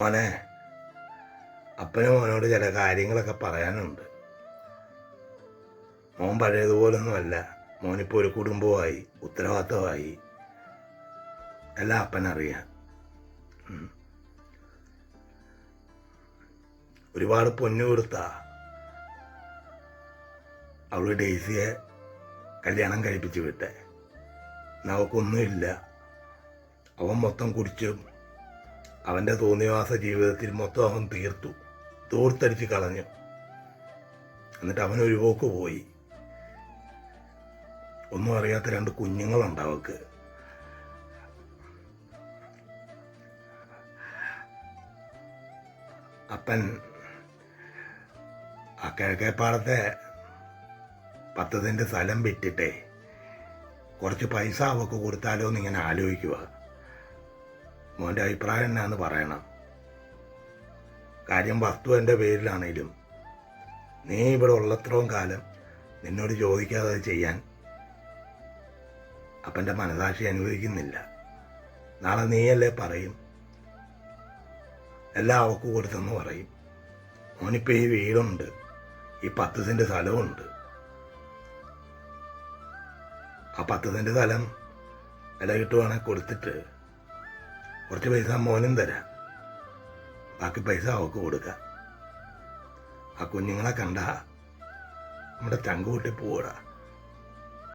മോനെ, അപ്പനും മോനോട് ചില കാര്യങ്ങളൊക്കെ പറയാനുണ്ട്. മോൻ പഴയതുപോലൊന്നുമല്ല. മോനിപ്പോൾ ഒരു കുടുംബമായി, ഉത്തരവാദിത്തമായി. എല്ലാം അപ്പനറിയാം. ഒരുപാട് പൊന്നു കൊടുത്ത അവള് ഡെയ്സിയെ കല്യാണം കഴിപ്പിച്ച് വിട്ടെ. അവക്കൊന്നുമില്ല. അവൻ മൊത്തം കുടിച്ചും അവൻ്റെ തോന്നിവാസ ജീവിതത്തിൽ മൊത്തം അവൻ തൂർത്തടിച്ച് കളഞ്ഞു. എന്നിട്ട് അവനൊരു പോക്ക് പോയി. ഒന്നും അറിയാത്ത 2 കുഞ്ഞുങ്ങളുണ്ട് അവൾക്ക്. അപ്പൻ ആ കിഴക്കേപ്പാടത്തെ 10 സെന്റ് സ്ഥലം വിറ്റിട്ടേ കുറച്ച് പൈസ അവൾക്ക് കൊടുത്താലോ എന്നിങ്ങനെ ആലോചിക്കുക. മോൻ്റെ അഭിപ്രായം എന്നാന്ന് പറയണം. കാര്യം വസ്തു എൻ്റെ പേരിലാണേലും നീ ഇവിടെ ഉള്ളത്രയും കാലം നിന്നോട് ചോദിക്കാതെ ചെയ്യാൻ അപ്പൻ്റെ മനസാക്ഷി അനുവദിക്കുന്നില്ല. നാളെ നീയല്ലേ പറയും എല്ലാം അവൾക്ക് കൊടുത്തെന്ന് പറയും. മോനിപ്പോൾ ഈ വീടുണ്ട്, ഈ 10 സെന്റ് സ്ഥലമുണ്ട്. ആ 10 സെന്റ് സ്ഥലം വില കിട്ടുവാണെങ്കിൽ കൊടുത്തിട്ട് കുറച്ച് പൈസ മോനും തരാം. ബാക്കി പൈസ അവൾക്ക് കൊടുക്കാം. ആ കുഞ്ഞുങ്ങളെ കണ്ട നമ്മുടെ ചങ്ക് കൂട്ടി പോവുക.